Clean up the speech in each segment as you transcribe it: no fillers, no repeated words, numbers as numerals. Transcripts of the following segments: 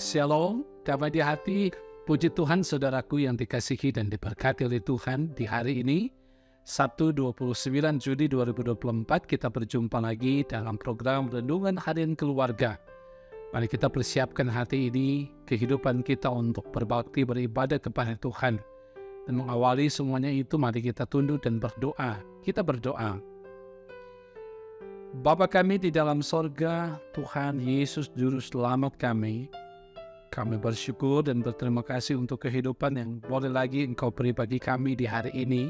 Shalom, damai di hati. Puji Tuhan saudaraku yang dikasihi dan diberkati oleh Tuhan di hari ini. Sabtu 29 Juli 2024 kita berjumpa lagi dalam program Renungan Harian Keluarga. Mari kita persiapkan hati ini, kehidupan kita untuk berbakti beribadah kepada Tuhan. Dan mengawali semuanya itu, mari kita tunduk dan berdoa. Kita berdoa. Bapa kami di dalam sorga, Tuhan Yesus Juru Selamat kami bersyukur dan berterima kasih untuk kehidupan yang boleh lagi Engkau beri bagi kami di hari ini.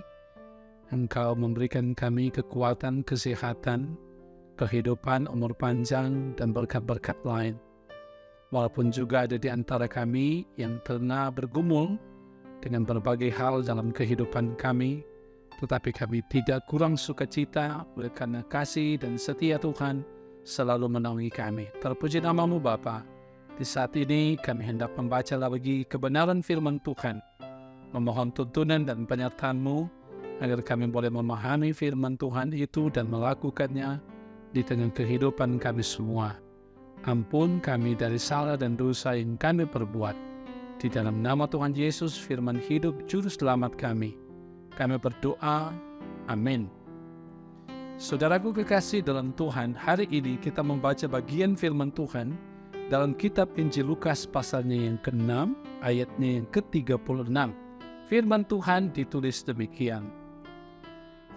Engkau memberikan kami kekuatan, kesehatan, kehidupan, umur panjang, dan berkat-berkat lain. Walaupun juga ada di antara kami yang pernah bergumul dengan berbagai hal dalam kehidupan kami, tetapi kami tidak kurang sukacita oleh karena kasih dan setia Tuhan selalu menaungi kami. Terpuji nama-Mu Bapa. Di saat ini kami hendak membaca lagi kebenaran firman Tuhan, memohon tuntunan dan penyertaan-Mu agar kami boleh memahami firman Tuhan itu dan melakukannya di tengah kehidupan kami semua. Ampun kami dari salah dan dosa yang kami perbuat. Di dalam nama Tuhan Yesus, firman hidup Juru Selamat kami berdoa. Amin. Saudaraku kekasih dalam Tuhan, hari ini kita membaca bagian firman Tuhan dalam kitab Injil Lukas pasalnya yang ke-6, ayatnya yang ke-36. Firman Tuhan ditulis demikian.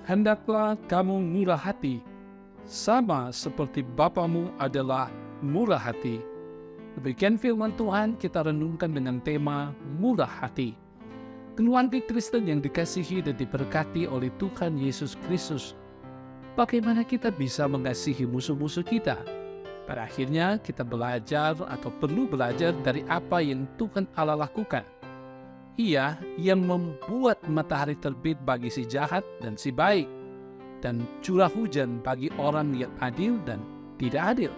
Hendaklah kamu murah hati, sama seperti Bapamu adalah murah hati. Demikian firman Tuhan, kita renungkan dengan tema murah hati. Keluarga Kristen yang dikasihi dan diberkati oleh Tuhan Yesus Kristus, bagaimana kita bisa mengasihi musuh-musuh kita? Pada akhirnya kita belajar atau perlu belajar dari apa yang Tuhan Allah lakukan. Ia yang membuat matahari terbit bagi si jahat dan si baik, dan curah hujan bagi orang yang adil dan tidak adil.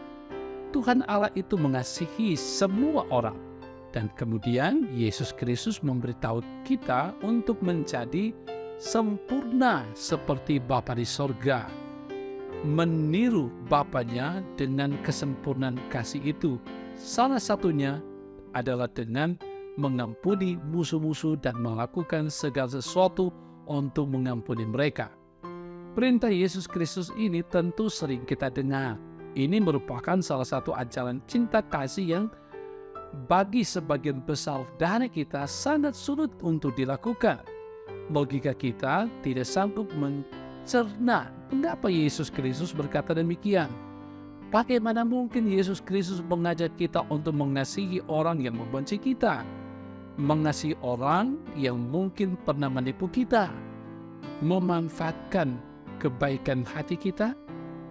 Tuhan Allah itu mengasihi semua orang. Dan kemudian Yesus Kristus memberitahu kita untuk menjadi sempurna seperti Bapa di sorga. Meniru Bapanya dengan kesempurnaan kasih itu. Salah satunya adalah dengan mengampuni musuh-musuh dan melakukan segala sesuatu untuk mengampuni mereka. Perintah Yesus Kristus ini tentu sering kita dengar. Ini merupakan salah satu ajaran cinta kasih yang bagi sebagian besar dari kita sangat sulit untuk dilakukan. Logika kita tidak sanggup mencerna mengapa Yesus Kristus berkata demikian. Bagaimana mungkin Yesus Kristus mengajak kita untuk mengasihi orang yang membenci kita, mengasihi orang yang mungkin pernah menipu kita, memanfaatkan kebaikan hati kita,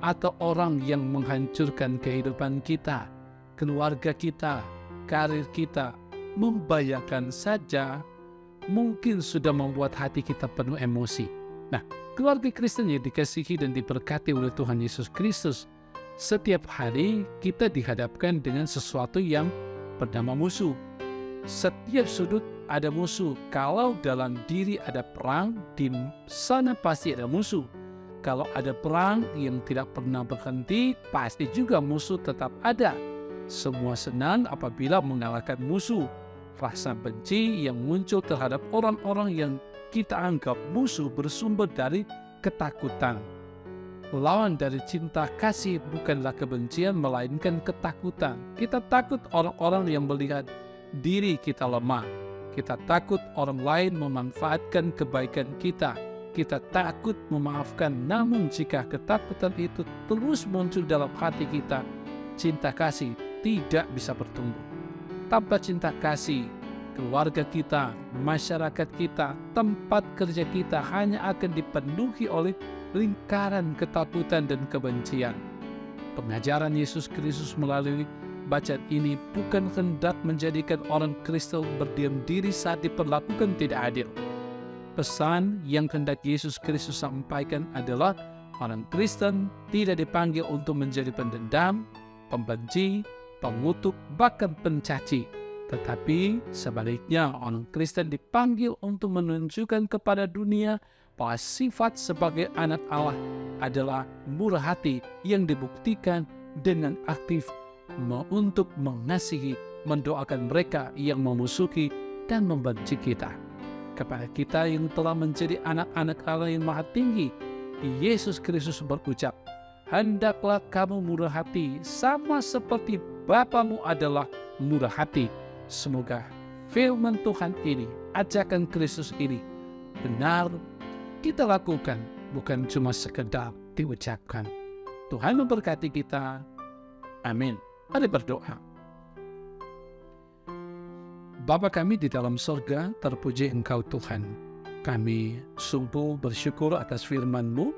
atau orang yang menghancurkan kehidupan kita, keluarga kita, karir kita, membayangkan saja mungkin sudah membuat hati kita penuh emosi. Nah, keluarga Kristen yang dikasihi dan diberkati oleh Tuhan Yesus Kristus, setiap hari kita dihadapkan dengan sesuatu yang bernama musuh. Setiap sudut ada musuh. Kalau dalam diri ada perang, di sana pasti ada musuh. Kalau ada perang yang tidak pernah berhenti, pasti juga musuh tetap ada. Semua senang apabila mengalahkan musuh. Rasa benci yang muncul terhadap orang-orang yang kita anggap musuh bersumber dari ketakutan. Lawan dari cinta kasih bukanlah kebencian, melainkan ketakutan. Kita takut orang-orang yang melihat diri kita lemah. Kita takut orang lain memanfaatkan kebaikan kita. Kita takut memaafkan, namun jika ketakutan itu terus muncul dalam hati kita, cinta kasih tidak bisa bertumbuh. Tanpa cinta kasih, keluarga kita, masyarakat kita, tempat kerja kita hanya akan dipenuhi oleh lingkaran ketakutan dan kebencian. Pengajaran Yesus Kristus melalui bacaan ini bukan hendak menjadikan orang Kristen berdiam diri saat diperlakukan tidak adil. Pesan yang hendak Yesus Kristus sampaikan adalah orang Kristen tidak dipanggil untuk menjadi pendendam, pembenci, pengutuk, bahkan pencaci. Tetapi sebaliknya orang Kristen dipanggil untuk menunjukkan kepada dunia bahwa sifat sebagai anak Allah adalah murah hati yang dibuktikan dengan aktif untuk mengasihi mendoakan mereka yang memusuhi dan membenci kita. Kepada kita yang telah menjadi anak-anak Allah yang Maha Tinggi, Yesus Kristus berucap, hendaklah kamu murah hati sama seperti Bapamu adalah murah hati. Semoga firman Tuhan ini, ajakan Kristus ini benar kita lakukan, bukan cuma sekedar diucapkan. Tuhan memberkati kita. Amin. Mari berdoa. Bapa kami di dalam sorga, terpuji Engkau Tuhan. Kami sungguh bersyukur atas firman-Mu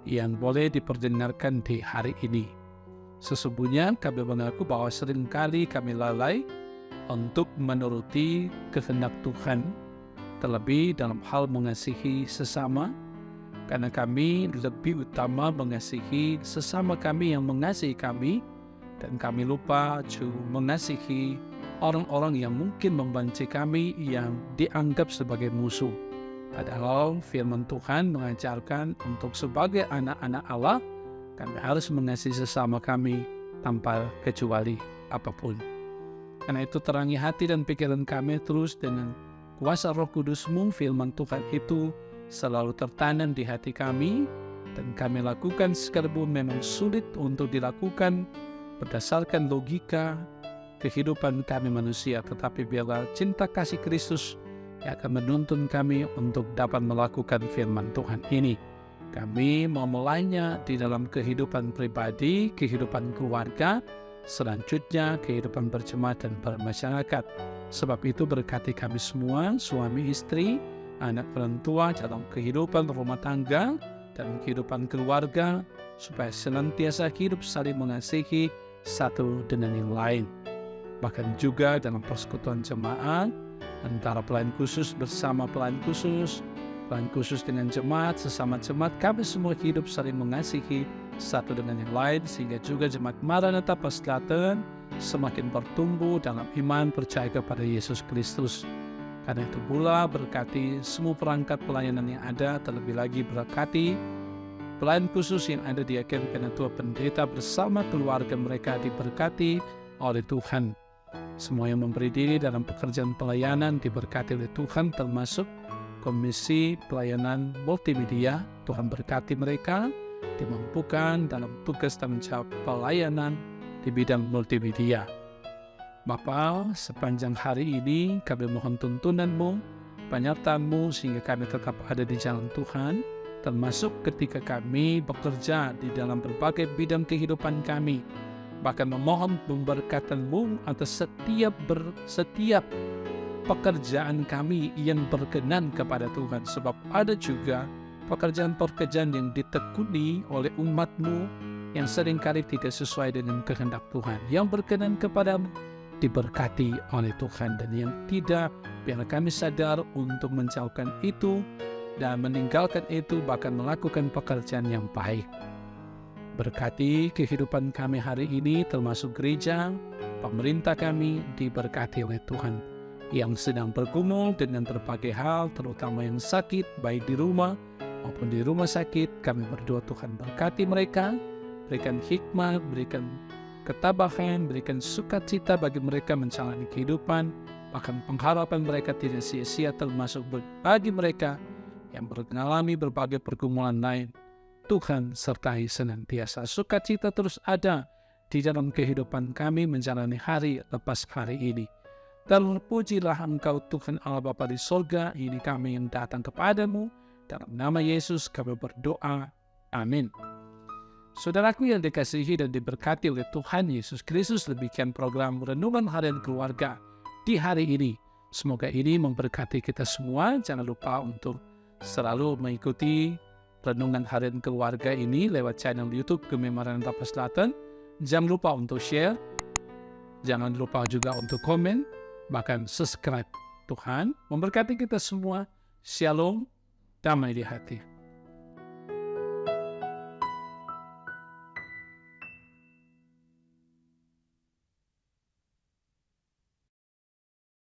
yang boleh diperdengarkan di hari ini. Sesungguhnya kami mengaku bahwa seringkali kami lalai untuk menuruti kehendak Tuhan, terlebih dalam hal mengasihi sesama, karena kami lebih utama mengasihi sesama kami yang mengasihi kami, dan kami lupa mengasihi orang-orang yang mungkin membenci kami yang dianggap sebagai musuh. Padahal firman Tuhan mengajarkan untuk sebagai anak-anak Allah, kami harus mengasihi sesama kami tanpa kecuali apapun. Karena itu terangi hati dan pikiran kami terus dengan kuasa Roh Kudus-Mu, firman Tuhan itu selalu tertanam di hati kami, dan kami lakukan sekalipun memang sulit untuk dilakukan berdasarkan logika kehidupan kami manusia, tetapi biarlah cinta kasih Kristus yang akan menuntun kami untuk dapat melakukan firman Tuhan ini. Kami mau mulainya di dalam kehidupan pribadi, kehidupan keluarga, selanjutnya kehidupan berjemaat dan bermasyarakat. Sebab itu berkati kami semua, suami istri, anak orang tua dalam kehidupan rumah tangga dan kehidupan keluarga, supaya senantiasa hidup saling mengasihi satu dengan yang lain. Bahkan juga dalam persekutuan jemaat, antara pelayan khusus bersama pelayan khusus dengan jemaat, sesama jemaat, kami semua hidup saling mengasihi satu dengan yang lain, sehingga juga jemaat Maranatha Paslaten semakin bertumbuh dalam iman percaya kepada Yesus Kristus. Karena itu pula berkati semua perangkat pelayanan yang ada, terlebih lagi berkati pelayan khusus yang ada di Agen Penatua Pendeta bersama keluarga mereka diberkati oleh Tuhan. Semua yang memberi diri dalam pekerjaan pelayanan diberkati oleh Tuhan, termasuk Komisi Pelayanan Multimedia. Tuhan berkati mereka, dimampukan dalam tugas tanggung jawab pelayanan di bidang multimedia. Bapa, sepanjang hari ini kami mohon tuntunan-Mu, penyertaan-Mu, sehingga kami tetap ada di jalan Tuhan, termasuk ketika kami bekerja di dalam berbagai bidang kehidupan kami. Bahkan memohon pemberkatan-Mu atas setiap pekerjaan kami yang berkenan kepada Tuhan. Sebab ada juga pekerjaan-pekerjaan yang ditekuni oleh umat-Mu yang seringkali tidak sesuai dengan kehendak Tuhan. Yang berkenan kepada-Mu diberkati oleh Tuhan, dan yang tidak, biar kami sadar untuk menjauhkan itu dan meninggalkan itu, bahkan melakukan pekerjaan yang baik. Berkati kehidupan kami hari ini, termasuk gereja, pemerintah kami diberkati oleh Tuhan, yang sedang bergumul dengan berbagai hal, terutama yang sakit, baik di rumah maupun di rumah sakit. Kami berdoa Tuhan berkati mereka, berikan hikmat, berikan ketabahan, berikan sukacita bagi mereka menjalani kehidupan, bahkan pengharapan mereka tidak sia-sia, termasuk bagi mereka yang mengalami berbagai pergumulan lain. Tuhan sertai senantiasa, sukacita terus ada di dalam kehidupan kami menjalani hari lepas hari ini. Terpujilah Engkau Tuhan Allah Bapa di sorga, ini kami yang datang kepadamu, dalam nama Yesus kami berdoa, amin. Saudaraku yang dikasihi dan diberkati oleh Tuhan Yesus Kristus, demikian program Renungan Harian Keluarga di hari ini. Semoga ini memberkati kita semua. Jangan lupa untuk selalu mengikuti Renungan Harian Keluarga ini lewat channel YouTube Gemei Maranatha Paslaten. Jangan lupa untuk share, jangan lupa juga untuk komen, bahkan subscribe. Tuhan memberkati kita semua. Shalom, damai di hati.